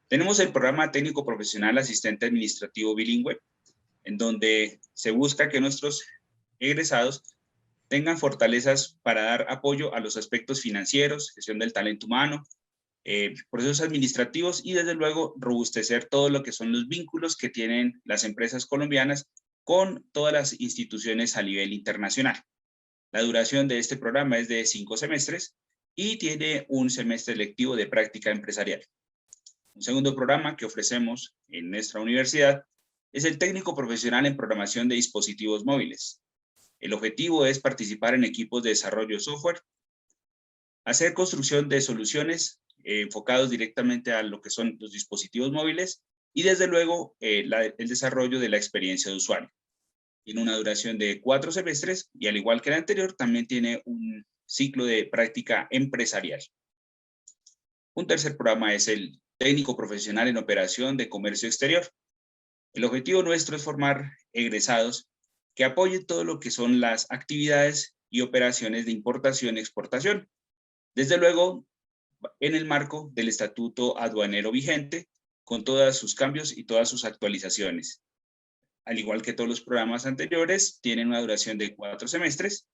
Tenemos el programa técnico profesional asistente administrativo bilingüe, en donde se busca que nuestros egresados tengan fortalezas para dar apoyo a los aspectos financieros, gestión del talento humano, procesos administrativos y desde luego robustecer todo lo que son los vínculos que tienen las empresas colombianas con todas las instituciones a nivel internacional. La duración de este programa es de 5 semestres y tiene un semestre lectivo de práctica empresarial. Un segundo programa que ofrecemos en nuestra universidad es el técnico profesional en programación de dispositivos móviles. El objetivo es participar en equipos de desarrollo de software, hacer construcción de soluciones enfocados directamente a lo que son los dispositivos móviles y desde luego el desarrollo de la experiencia de usuario. Tiene una duración de 4 semestres y al igual que el anterior también tiene un ciclo de práctica empresarial. Un tercer programa es el técnico profesional en operación de comercio exterior. El objetivo nuestro es formar egresados que apoyen todo lo que son las actividades y operaciones de importación y exportación. Desde luego, en el marco del estatuto aduanero vigente, con todos sus cambios y todas sus actualizaciones. Al igual que todos los programas anteriores, tienen una duración de 4 semestres.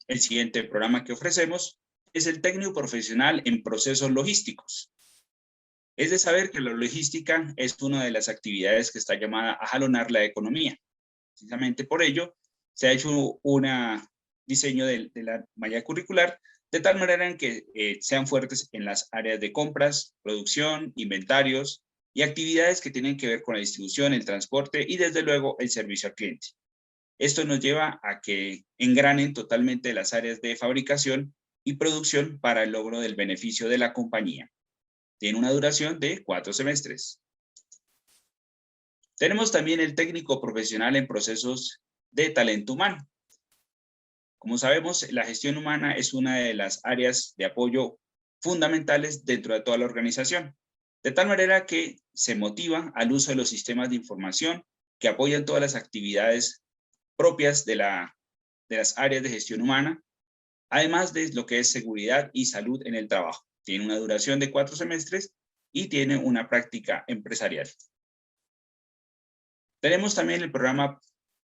El siguiente programa que ofrecemos es el técnico profesional en procesos logísticos. Es de saber que la logística es una de las actividades que está llamada a jalonar la economía. Precisamente por ello, se ha hecho un diseño de la malla curricular de tal manera en que sean fuertes en las áreas de compras, producción, inventarios y actividades que tienen que ver con la distribución, el transporte y desde luego el servicio al cliente. Esto nos lleva a que engranen totalmente las áreas de fabricación y producción para el logro del beneficio de la compañía. Tiene una duración de 4 semestres. Tenemos también el técnico profesional en procesos de talento humano. Como sabemos, la gestión humana es una de las áreas de apoyo fundamentales dentro de toda la organización, de tal manera que se motiva al uso de los sistemas de información que apoyan todas las actividades propias de las áreas de gestión humana, además de lo que es seguridad y salud en el trabajo. Tiene una duración de 4 semestres y tiene una práctica empresarial. Tenemos también el programa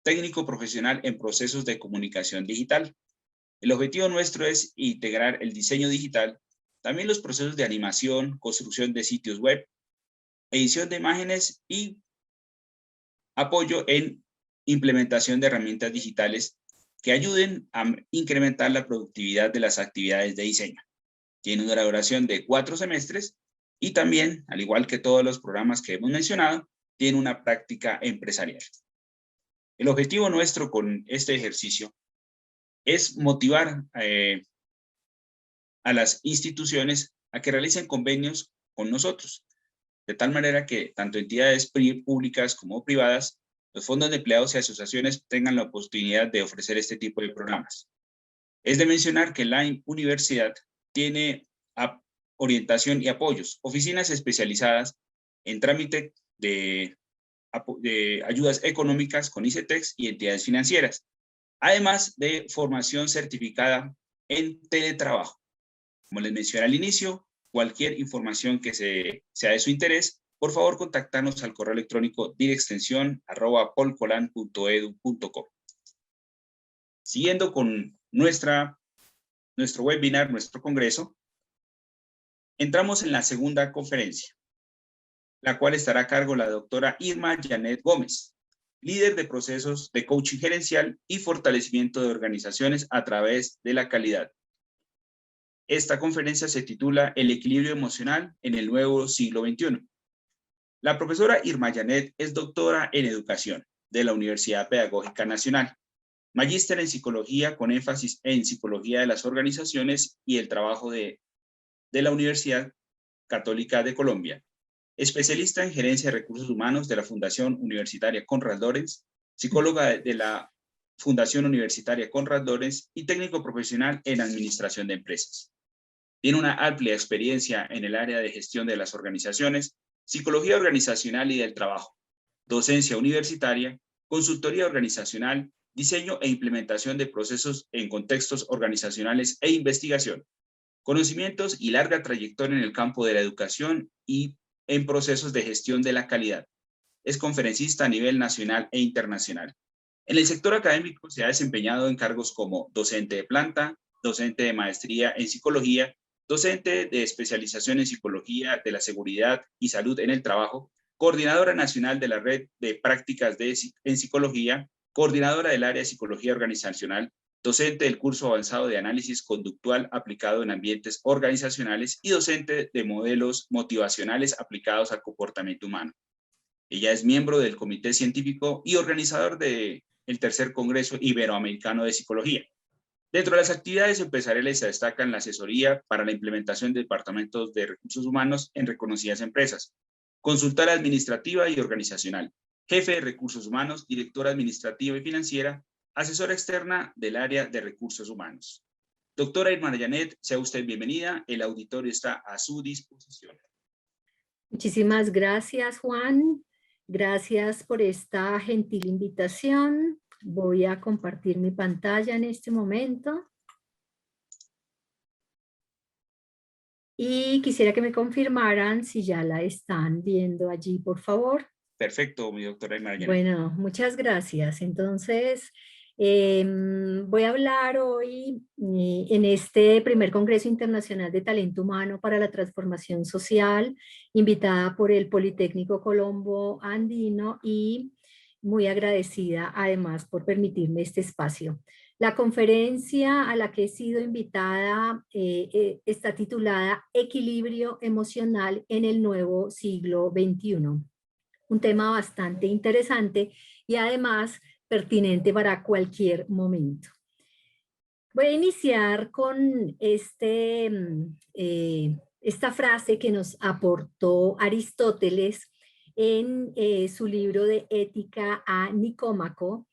técnico profesional en procesos de comunicación digital. El objetivo nuestro es integrar el diseño digital, también los procesos de animación, construcción de sitios web, edición de imágenes y apoyo en implementación de herramientas digitales que ayuden a incrementar la productividad de las actividades de diseño. Tiene una duración de 4 semestres y también, al igual que todos los programas que hemos mencionado, tiene una práctica empresarial. El objetivo nuestro con este ejercicio es motivar a las instituciones a que realicen convenios con nosotros, de tal manera que tanto entidades públicas como privadas, los fondos de empleados y asociaciones tengan la oportunidad de ofrecer este tipo de programas. Es de mencionar que la universidad tiene orientación y apoyos, oficinas especializadas en trámite de ayudas económicas con ICETEX y entidades financieras, además de formación certificada en teletrabajo. Como les mencioné al inicio, cualquier información que sea de su interés, por favor contactarnos al correo electrónico directextension@polcolan.edu.co. Siguiendo con nuestro webinar, nuestro congreso, entramos en la segunda conferencia, la cual estará a cargo la doctora Irma Janet Gómez, líder de procesos de coaching gerencial y fortalecimiento de organizaciones a través de la calidad. Esta conferencia se titula El equilibrio emocional en el nuevo siglo XXI. La profesora Irma Janet es doctora en educación de la Universidad Pedagógica Nacional, magíster en psicología con énfasis en psicología de las organizaciones y el trabajo de la Universidad Católica de Colombia, especialista en gerencia de recursos humanos de la Fundación Universitaria Konrad Lorenz, psicóloga de la Fundación Universitaria Konrad Lorenz y técnico profesional en administración de empresas. Tiene una amplia experiencia en el área de gestión de las organizaciones, psicología organizacional y del trabajo, docencia universitaria, consultoría organizacional, diseño e implementación de procesos en contextos organizacionales e investigación. conocimientos y larga trayectoria en el campo de la educación y en procesos de gestión de la calidad. Es conferencista a nivel nacional e internacional. En el sector académico se ha desempeñado en cargos como docente de planta, docente de maestría en psicología, docente de especialización en psicología de la seguridad y salud en el trabajo, coordinadora nacional de la red de prácticas en psicología, coordinadora del área de psicología organizacional, docente del curso avanzado de análisis conductual aplicado en ambientes organizacionales y docente de modelos motivacionales aplicados al comportamiento humano. Ella es miembro del Comité Científico y organizador del Tercer Congreso Iberoamericano de Psicología. Dentro de las actividades empresariales se destacan la asesoría para la implementación de departamentos de recursos humanos en reconocidas empresas, consultora administrativa y organizacional, jefe de recursos humanos, directora administrativa y financiera, asesora externa del área de recursos humanos. Doctora Irma Janet, sea usted bienvenida, el auditorio está a su disposición. Muchísimas gracias, Juan. Gracias por esta gentil invitación. Voy a compartir mi pantalla en este momento. Y quisiera que me confirmaran si ya la están viendo allí, por favor. Perfecto, mi doctora Irma Janet. Bueno, muchas gracias. Entonces, voy a hablar hoy en este primer Congreso Internacional de Talento Humano para la Transformación Social, invitada por el Politécnico Colombo Andino y muy agradecida además por permitirme este espacio. La conferencia a la que he sido invitada está titulada Equilibrio Emocional en el Nuevo Siglo XXI. Un tema bastante interesante y además pertinente para cualquier momento. Voy a iniciar con esta frase que nos aportó Aristóteles en su libro de Ética a Nicómaco.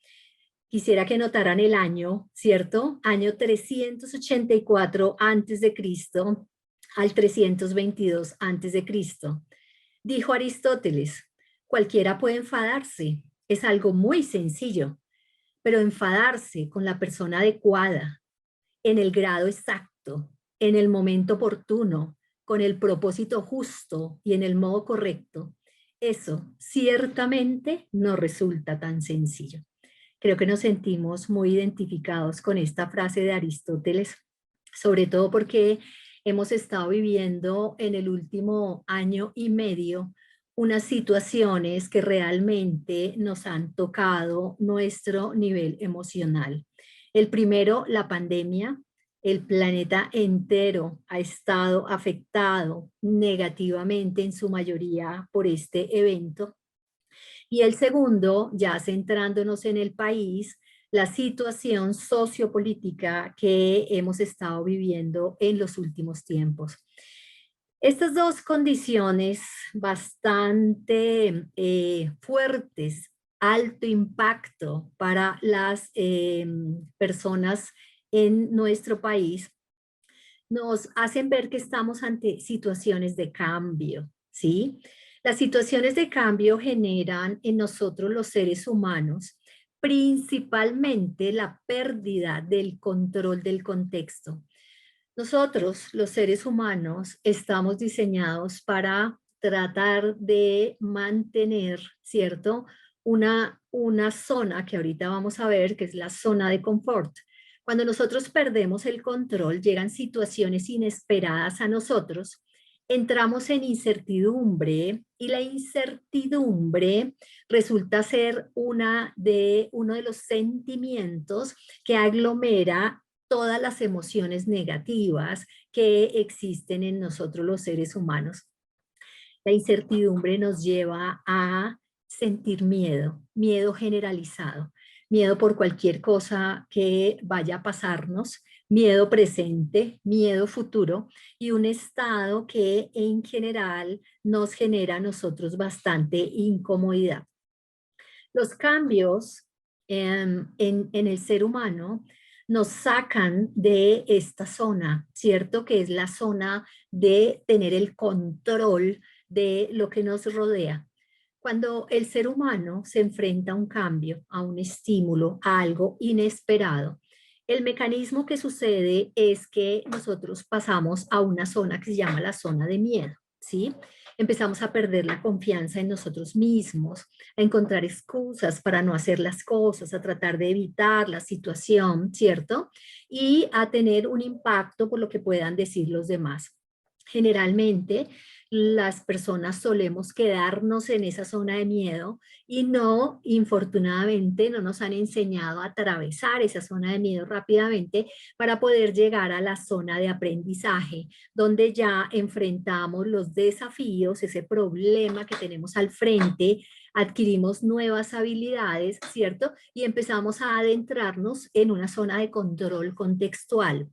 Quisiera que notaran el año, ¿cierto? Año 384 a.C. al 322 a.C. Dijo Aristóteles: cualquiera puede enfadarse, es algo muy sencillo, pero enfadarse con la persona adecuada, en el grado exacto, en el momento oportuno, con el propósito justo y en el modo correcto, eso ciertamente no resulta tan sencillo. Creo que nos sentimos muy identificados con esta frase de Aristóteles, sobre todo porque hemos estado viviendo en el último año y medio unas situaciones que realmente nos han tocado nuestro nivel emocional. El primero, la pandemia. El planeta entero ha estado afectado negativamente en su mayoría por este evento. Y el segundo, ya centrándonos en el país, la situación sociopolítica que hemos estado viviendo en los últimos tiempos. Estas dos condiciones bastante fuertes, alto impacto para las personas en nuestro país, nos hacen ver que estamos ante situaciones de cambio, ¿sí? Las situaciones de cambio generan en nosotros los seres humanos principalmente la pérdida del control del contexto. Nosotros, los seres humanos, estamos diseñados para tratar de mantener, ¿cierto? Una zona que ahorita vamos a ver, que es la zona de confort. Cuando nosotros perdemos el control, llegan situaciones inesperadas a nosotros, entramos en incertidumbre y la incertidumbre resulta ser uno de los sentimientos que aglomera todas las emociones negativas que existen en nosotros los seres humanos. La incertidumbre nos lleva a sentir miedo, miedo generalizado, miedo por cualquier cosa que vaya a pasarnos, miedo presente, miedo futuro y un estado que en general nos genera a nosotros bastante incomodidad. Los cambios en el ser humano nos sacan de esta zona, ¿cierto? Que es la zona de tener el control de lo que nos rodea. Cuando el ser humano se enfrenta a un cambio, a un estímulo, a algo inesperado, El mecanismo que sucede es que nosotros pasamos a una zona que se llama la zona de miedo, ¿sí? Empezamos a perder la confianza en nosotros mismos, a encontrar excusas para no hacer las cosas, a tratar de evitar la situación, ¿cierto? Y a tener un impacto por lo que puedan decir los demás. Generalmente, las personas solemos quedarnos en esa zona de miedo y no, infortunadamente, no nos han enseñado a atravesar esa zona de miedo rápidamente para poder llegar a la zona de aprendizaje, donde ya enfrentamos los desafíos, ese problema que tenemos al frente, adquirimos nuevas habilidades, ¿cierto? Y empezamos a adentrarnos en una zona de control contextual.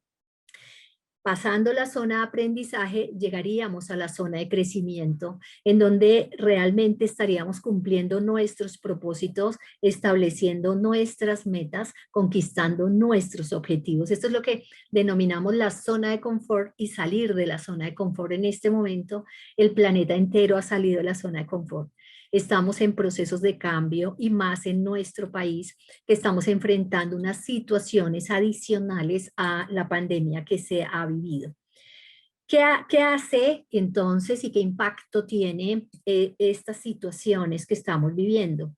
Pasando la zona de aprendizaje, llegaríamos a la zona de crecimiento, en donde realmente estaríamos cumpliendo nuestros propósitos, estableciendo nuestras metas, conquistando nuestros objetivos. Esto es lo que denominamos la zona de confort y salir de la zona de confort. En este momento, el planeta entero ha salido de la zona de confort. Estamos en procesos de cambio y más en nuestro país, que estamos enfrentando unas situaciones adicionales a la pandemia que se ha vivido. ¿Qué hace entonces y qué impacto tiene estas situaciones que estamos viviendo?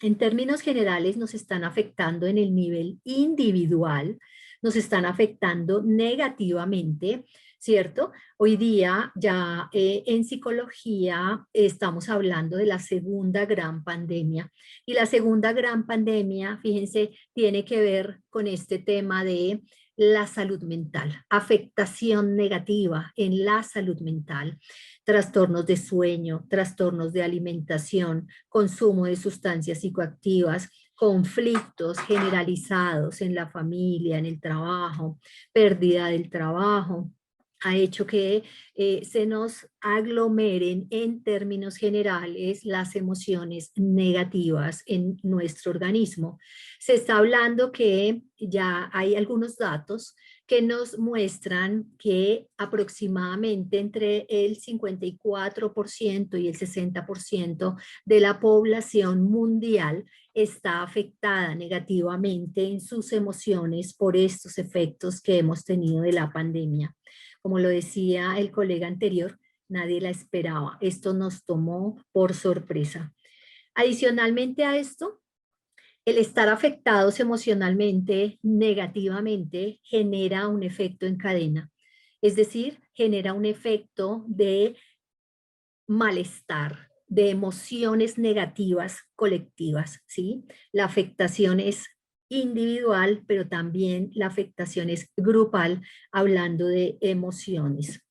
En términos generales nos están afectando en el nivel individual, nos están afectando negativamente, ¿cierto? Hoy día ya en psicología estamos hablando de la segunda gran pandemia. Y la segunda gran pandemia, fíjense, tiene que ver con este tema de la salud mental, afectación negativa en la salud mental, trastornos de sueño, trastornos de alimentación, consumo de sustancias psicoactivas, conflictos generalizados en la familia, en el trabajo, pérdida del trabajo, ha hecho que se nos aglomeren en términos generales las emociones negativas en nuestro organismo. Se está hablando que ya hay algunos datos que nos muestran que aproximadamente entre el 54% y el 60% de la población mundial está afectada negativamente en sus emociones por estos efectos que hemos tenido de la pandemia. Como lo decía el colega anterior, nadie la esperaba. Esto nos tomó por sorpresa. Adicionalmente a esto, el estar afectados emocionalmente negativamente genera un efecto en cadena. Es decir, genera un efecto de malestar, de emociones negativas colectivas, ¿sí? La afectación es individual, pero también la afectación es grupal, hablando de emociones.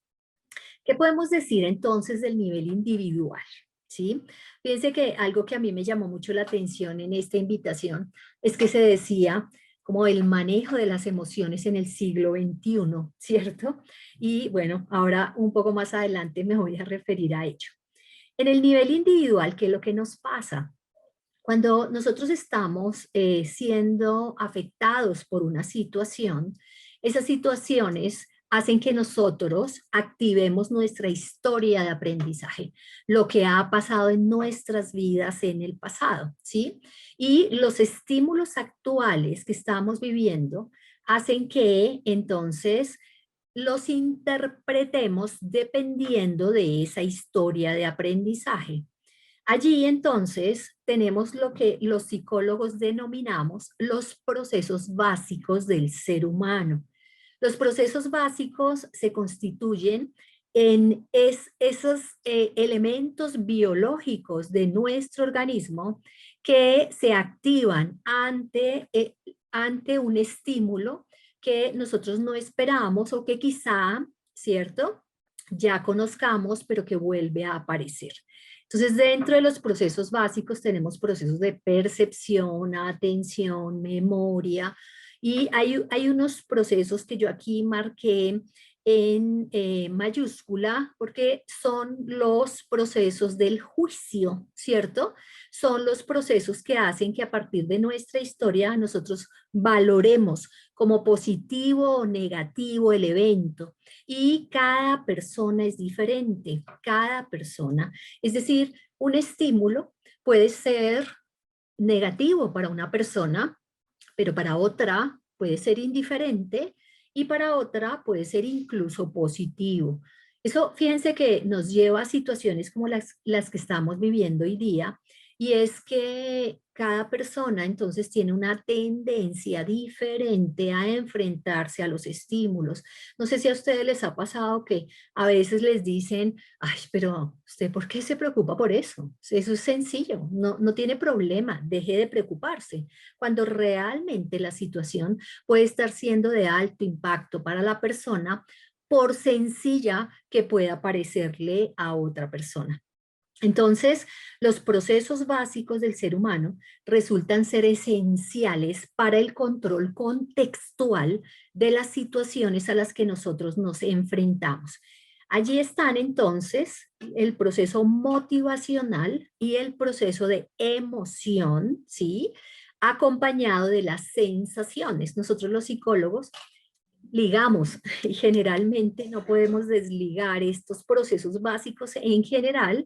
¿Qué podemos decir entonces del nivel individual? ¿Sí? Fíjense que algo que a mí me llamó mucho la atención en esta invitación es que se decía como el manejo de las emociones en el siglo XXI, ¿cierto? Y bueno, ahora un poco más adelante me voy a referir a ello. En el nivel individual, ¿qué es lo que nos pasa? Cuando nosotros estamos siendo afectados por una situación, esas situaciones hacen que nosotros activemos nuestra historia de aprendizaje, lo que ha pasado en nuestras vidas en el pasado, ¿sí? Y los estímulos actuales que estamos viviendo hacen que entonces los interpretemos dependiendo de esa historia de aprendizaje. Allí entonces tenemos lo que los psicólogos denominamos los procesos básicos del ser humano. Los procesos básicos se constituyen en esos elementos biológicos de nuestro organismo que se activan ante un estímulo que nosotros no esperamos o que quizá, ¿cierto?, ya conozcamos, pero que vuelve a aparecer. Entonces, dentro de los procesos básicos tenemos procesos de percepción, atención, memoria, y hay unos procesos que yo aquí marqué en mayúscula porque son los procesos del juicio, ¿cierto? Son los procesos que hacen que a partir de nuestra historia nosotros valoremos como positivo o negativo el evento. Y cada persona es diferente, cada persona. Es decir, un estímulo puede ser negativo para una persona, pero para otra puede ser indiferente y para otra puede ser incluso positivo. Eso, fíjense que nos lleva a situaciones como las que estamos viviendo hoy día, y es que cada persona entonces tiene una tendencia diferente a enfrentarse a los estímulos. No sé si a ustedes les ha pasado que a veces les dicen, ay, pero usted, ¿por qué se preocupa por eso? Eso es sencillo, no tiene problema, deje de preocuparse, cuando realmente la situación puede estar siendo de alto impacto para la persona, por sencilla que pueda parecerle a otra persona. Entonces, los procesos básicos del ser humano resultan ser esenciales para el control contextual de las situaciones a las que nosotros nos enfrentamos. Allí están entonces el proceso motivacional y el proceso de emoción, ¿sí? Acompañado de las sensaciones. Nosotros los psicólogos ligamos y generalmente no podemos desligar estos procesos básicos en general,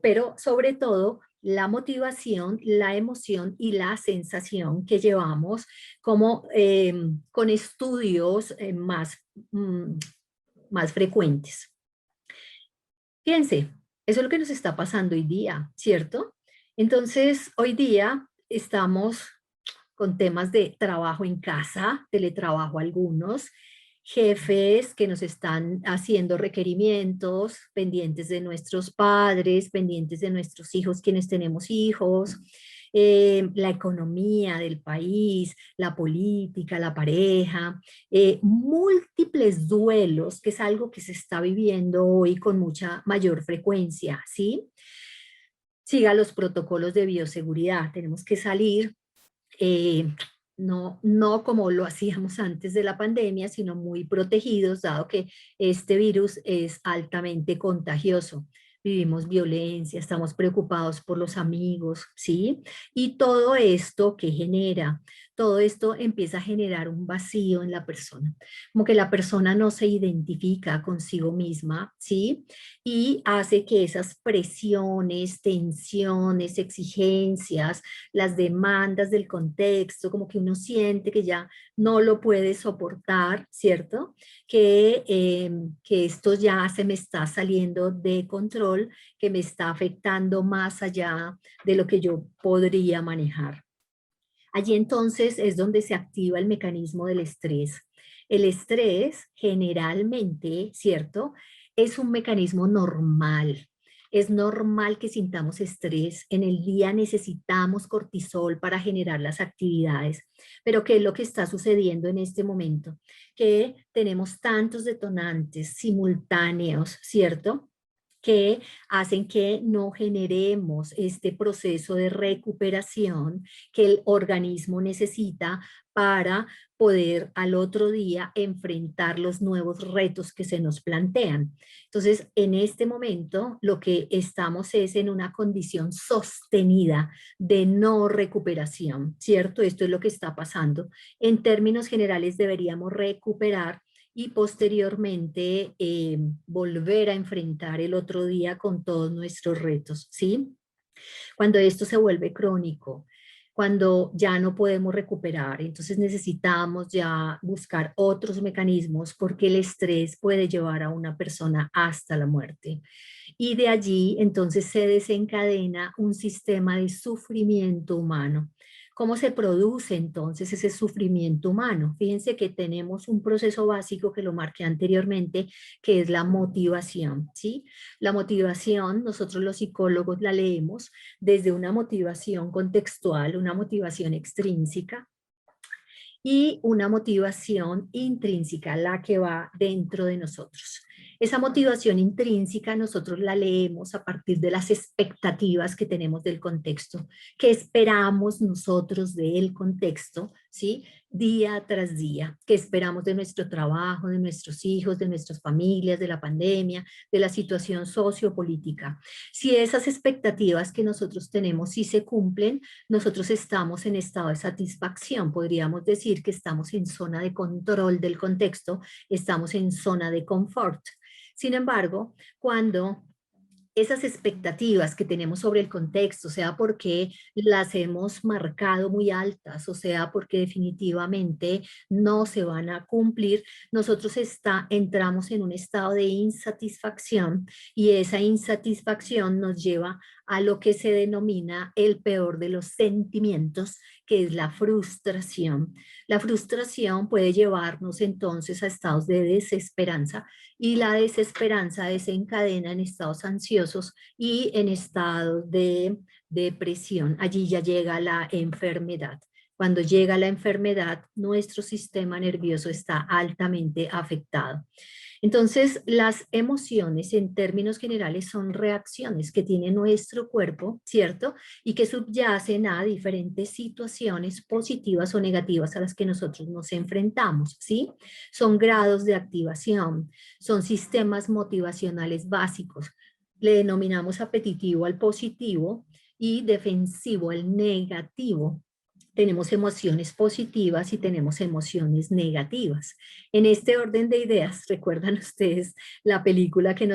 pero sobre todo la motivación, la emoción y la sensación que llevamos como con estudios más frecuentes. Fíjense, eso es lo que nos está pasando hoy día, ¿cierto? Entonces, hoy día estamos con temas de trabajo en casa, teletrabajo algunos, jefes que nos están haciendo requerimientos, pendientes de nuestros padres, pendientes de nuestros hijos, quienes tenemos hijos, la economía del país, la política, la pareja, múltiples duelos, que es algo que se está viviendo hoy con mucha mayor frecuencia, ¿sí? Siga los protocolos de bioseguridad, tenemos que salir eh, no como lo hacíamos antes de la pandemia, sino muy protegidos, dado que este virus es altamente contagioso. Vivimos violencia, estamos preocupados por los amigos, ¿sí? Y todo esto que genera, todo esto empieza a generar un vacío en la persona, como que la persona no se identifica consigo misma, ¿sí? Y hace que esas presiones, tensiones, exigencias, las demandas del contexto, como que uno siente que ya no lo puede soportar, ¿cierto? Que esto ya se me está saliendo de control, que me está afectando más allá de lo que yo podría manejar. Allí entonces es donde se activa el mecanismo del estrés. El estrés generalmente, ¿cierto? Es un mecanismo normal. Es normal que sintamos estrés. En el día necesitamos cortisol para generar las actividades. Pero ¿qué es lo que está sucediendo en este momento? Que tenemos tantos detonantes simultáneos, ¿cierto? Que hacen que no generemos este proceso de recuperación que el organismo necesita para poder al otro día enfrentar los nuevos retos que se nos plantean. Entonces, en este momento, lo que estamos es en una condición sostenida de no recuperación, ¿cierto? Esto es lo que está pasando. En términos generales, deberíamos recuperar y posteriormente volver a enfrentar el otro día con todos nuestros retos, ¿sí? Cuando esto se vuelve crónico, cuando ya no podemos recuperar, entonces necesitamos ya buscar otros mecanismos porque el estrés puede llevar a una persona hasta la muerte. Y de allí entonces se desencadena un sistema de sufrimiento humano. ¿Cómo se produce entonces ese sufrimiento humano? Fíjense que tenemos un proceso básico que lo marqué anteriormente, que es la motivación, ¿sí? La motivación, nosotros los psicólogos la leemos desde una motivación contextual, una motivación extrínseca, y una motivación intrínseca, la que va dentro de nosotros. Esa motivación intrínseca nosotros la leemos a partir de las expectativas que tenemos del contexto, que esperamos nosotros del contexto, ¿sí? Día tras día, que esperamos de nuestro trabajo, de nuestros hijos, de nuestras familias, de la pandemia, de la situación sociopolítica. Si esas expectativas que nosotros tenemos sí se cumplen, nosotros estamos en estado de satisfacción, podríamos decir que estamos en zona de control del contexto, estamos en zona de confort. Sin embargo, cuando esas expectativas que tenemos sobre el contexto, sea porque las hemos marcado muy altas, o sea porque definitivamente no se van a cumplir, nosotros entramos en un estado de insatisfacción y esa insatisfacción nos lleva a lo que se denomina el peor de los sentimientos, que es la frustración. La frustración puede llevarnos entonces a estados de desesperanza y la desesperanza desencadena en estados ansiosos y en estados de depresión. Allí ya llega la enfermedad. Cuando llega la enfermedad, nuestro sistema nervioso está altamente afectado. Entonces, las emociones en términos generales son reacciones que tiene nuestro cuerpo, ¿cierto? Y que subyacen a diferentes situaciones positivas o negativas a las que nosotros nos enfrentamos, ¿sí? Son grados de activación, son sistemas motivacionales básicos. Le denominamos apetitivo al positivo y defensivo al negativo. Tenemos emociones positivas y tenemos emociones negativas. En este orden de ideas, recuerdan ustedes la película que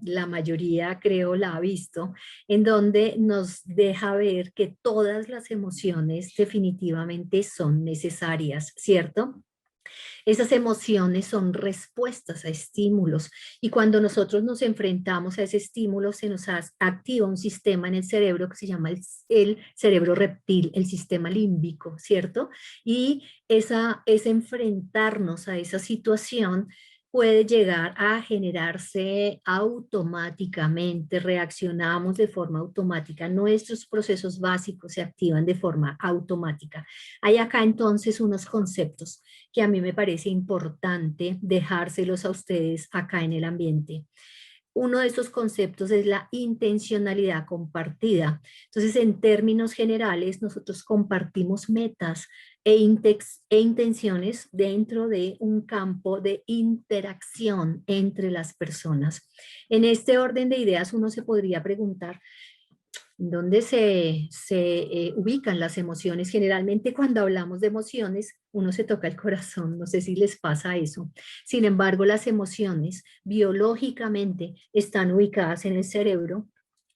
la mayoría creo la ha visto, en donde nos deja ver que todas las emociones definitivamente son necesarias, ¿cierto? Esas emociones son respuestas a estímulos y cuando nosotros nos enfrentamos a ese estímulo se nos activa un sistema en el cerebro que se llama el cerebro reptil, el sistema límbico, ¿cierto? Y ese enfrentarnos a esa situación puede llegar a generarse automáticamente, reaccionamos de forma automática, nuestros procesos básicos se activan de forma automática. Hay acá entonces unos conceptos que a mí me parece importante dejárselos a ustedes acá en el ambiente. Uno de esos conceptos es la intencionalidad compartida. Entonces, en términos generales, nosotros compartimos metas e intenciones dentro de un campo de interacción entre las personas. En este orden de ideas, uno se podría preguntar, ¿dónde se ubican las emociones? Generalmente cuando hablamos de emociones, uno se toca el corazón, no sé si les pasa eso. Sin embargo, las emociones biológicamente están ubicadas en el cerebro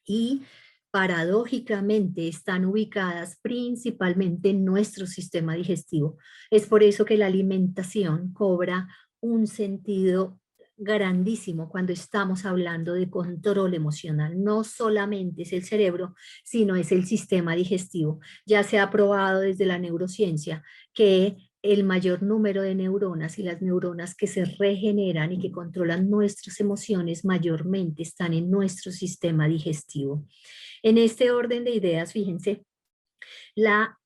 y paradójicamente están ubicadas principalmente en nuestro sistema digestivo. Es por eso que la alimentación cobra un sentido grandísimo cuando estamos hablando de control emocional. No solamente es el cerebro, sino es el sistema digestivo. Ya se ha probado desde la neurociencia que el mayor número de neuronas y las neuronas que se regeneran y que controlan nuestras emociones mayormente están en nuestro sistema digestivo. En este orden de ideas, fíjense, las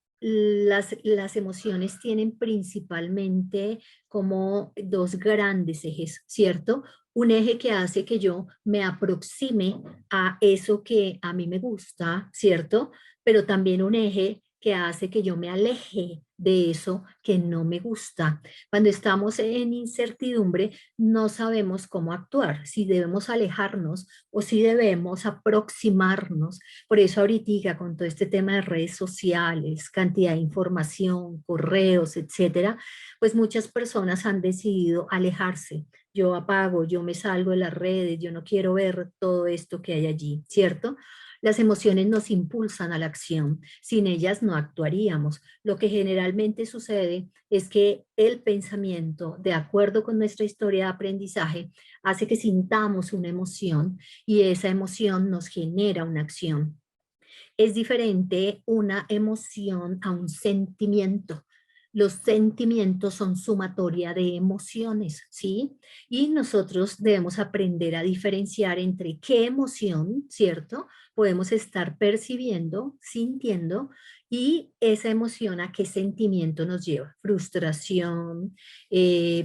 emociones tienen principalmente como dos grandes ejes, ¿cierto? Un eje que hace que yo me aproxime a eso que a mí me gusta, ¿cierto? Pero también un eje que hace que yo me aleje de eso que no me gusta. Cuando estamos en incertidumbre, no sabemos cómo actuar, si debemos alejarnos o si debemos aproximarnos. Por eso ahorita con todo este tema de redes sociales, cantidad de información, correos, etcétera, pues muchas personas han decidido alejarse. Yo apago, yo me salgo de las redes, yo no quiero ver todo esto que hay allí, ¿cierto? Las emociones nos impulsan a la acción, sin ellas no actuaríamos. Lo que generalmente sucede es que el pensamiento, de acuerdo con nuestra historia de aprendizaje, hace que sintamos una emoción y esa emoción nos genera una acción. Es diferente una emoción a un sentimiento. Los sentimientos son sumatoria de emociones, ¿sí? Y nosotros debemos aprender a diferenciar entre qué emoción, ¿cierto? Podemos estar percibiendo, sintiendo, y esa emoción a qué sentimiento nos lleva. Frustración,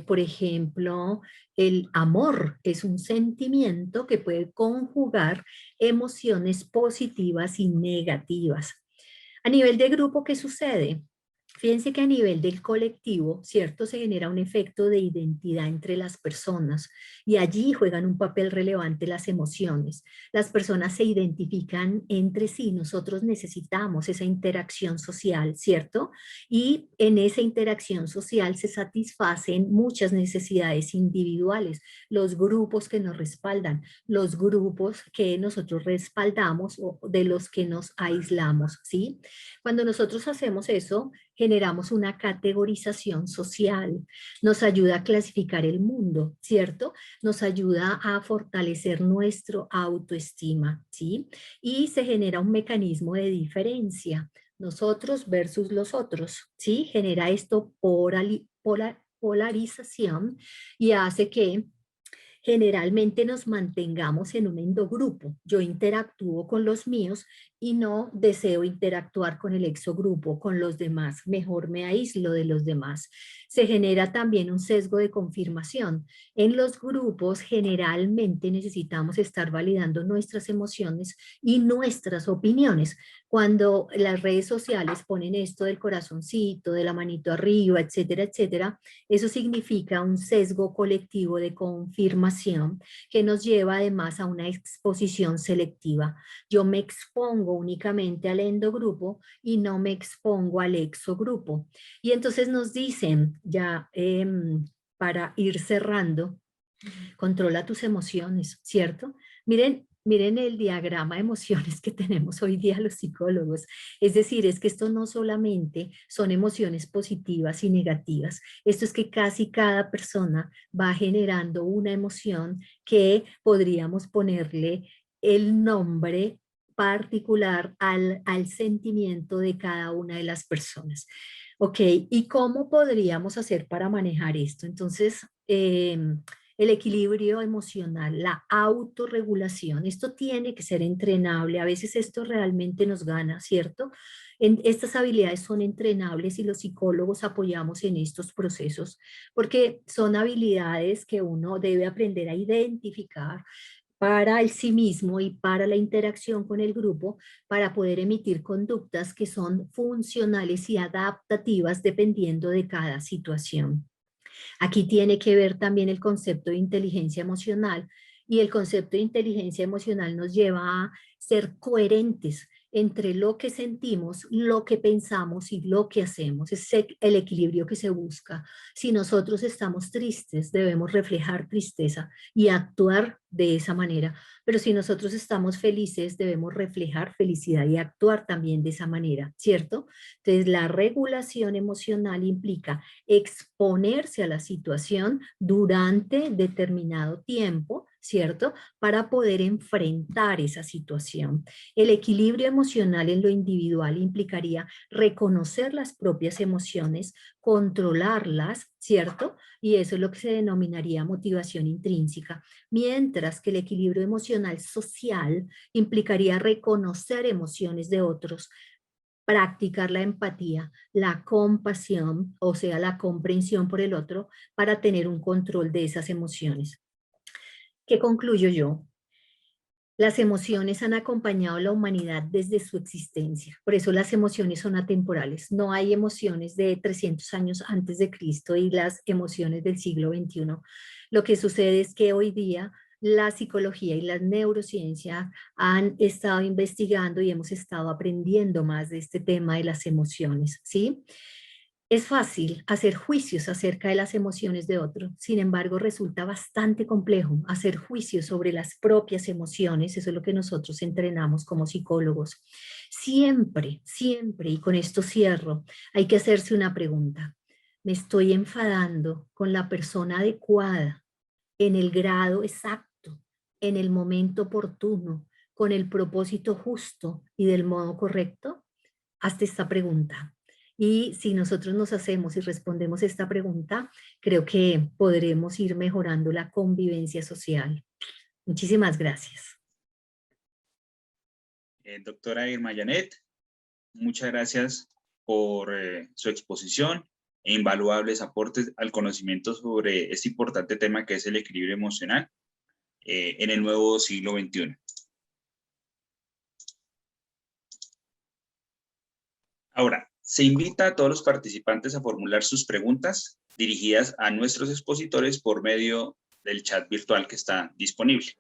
por ejemplo, el amor es un sentimiento que puede conjugar emociones positivas y negativas. A nivel de grupo, ¿qué sucede? Fíjense que a nivel del colectivo, ¿cierto? Se genera un efecto de identidad entre las personas y allí juegan un papel relevante las emociones. Las personas se identifican entre sí, nosotros necesitamos esa interacción social, ¿cierto? Y en esa interacción social se satisfacen muchas necesidades individuales, los grupos que nos respaldan, los grupos que nosotros respaldamos o de los que nos aislamos, ¿sí? Cuando nosotros hacemos eso, generamos una categorización social, nos ayuda a clasificar el mundo, ¿cierto? Nos ayuda a fortalecer nuestro autoestima, ¿sí? Y se genera un mecanismo de diferencia, nosotros versus los otros, ¿sí? Genera esto polarización y hace que generalmente nos mantengamos en un endogrupo. Yo interactúo con los míos y no deseo interactuar con el exogrupo, con los demás. Mejor me aíslo de los demás. Se genera también un sesgo de confirmación. En los grupos generalmente necesitamos estar validando nuestras emociones y nuestras opiniones. Cuando las redes sociales ponen esto del corazoncito, de la manito arriba, etcétera, etcétera, eso significa un sesgo colectivo de confirmación que nos lleva además a una exposición selectiva. Yo me expongo únicamente al endogrupo y no me expongo al exogrupo. Y entonces nos dicen, ya para ir cerrando, controla tus emociones, ¿cierto? Miren el diagrama de emociones que tenemos hoy día los psicólogos. Es decir, es que esto no solamente son emociones positivas y negativas, esto es que casi cada persona va generando una emoción que podríamos ponerle el nombre particular al sentimiento de cada una de las personas. Ok, ¿y cómo podríamos hacer para manejar esto? Entonces, el equilibrio emocional, la autorregulación, esto tiene que ser entrenable, a veces esto realmente nos gana, ¿cierto? Estas habilidades son entrenables y los psicólogos apoyamos en estos procesos porque son habilidades que uno debe aprender a identificar para el sí mismo y para la interacción con el grupo, para poder emitir conductas que son funcionales y adaptativas dependiendo de cada situación. Aquí tiene que ver también el concepto de inteligencia emocional y el concepto de inteligencia emocional nos lleva a ser coherentes entre lo que sentimos, lo que pensamos y lo que hacemos. Es el equilibrio que se busca. Si nosotros estamos tristes, debemos reflejar tristeza y actuar de esa manera. Pero si nosotros estamos felices, debemos reflejar felicidad y actuar también de esa manera, ¿cierto? Entonces, la regulación emocional implica exponerse a la situación durante determinado tiempo, ¿cierto? Para poder enfrentar esa situación. El equilibrio emocional en lo individual implicaría reconocer las propias emociones, controlarlas, ¿cierto? Y eso es lo que se denominaría motivación intrínseca. Mientras que el equilibrio emocional social implicaría reconocer emociones de otros, practicar la empatía, la compasión, o sea, la comprensión por el otro, para tener un control de esas emociones. ¿Qué concluyo yo? Las emociones han acompañado a la humanidad desde su existencia. Por eso las emociones son atemporales. No hay emociones de 300 años antes de Cristo y las emociones del siglo XXI. Lo que sucede es que hoy día la psicología y la neurociencia han estado investigando y hemos estado aprendiendo más de este tema de las emociones, ¿sí? Es fácil hacer juicios acerca de las emociones de otro, sin embargo resulta bastante complejo hacer juicios sobre las propias emociones, eso es lo que nosotros entrenamos como psicólogos. Siempre, siempre, y con esto cierro, hay que hacerse una pregunta. ¿Me estoy enfadando con la persona adecuada, en el grado exacto, en el momento oportuno, con el propósito justo y del modo correcto? Hazte esta pregunta. Y si nosotros nos hacemos y respondemos esta pregunta, creo que podremos ir mejorando la convivencia social. Muchísimas gracias. Doctora Irma Janet, muchas gracias por su exposición e invaluables aportes al conocimiento sobre este importante tema que es el equilibrio emocional en el nuevo siglo XXI. Ahora, Se invita a todos los participantes a formular sus preguntas dirigidas a nuestros expositores por medio del chat virtual que está disponible.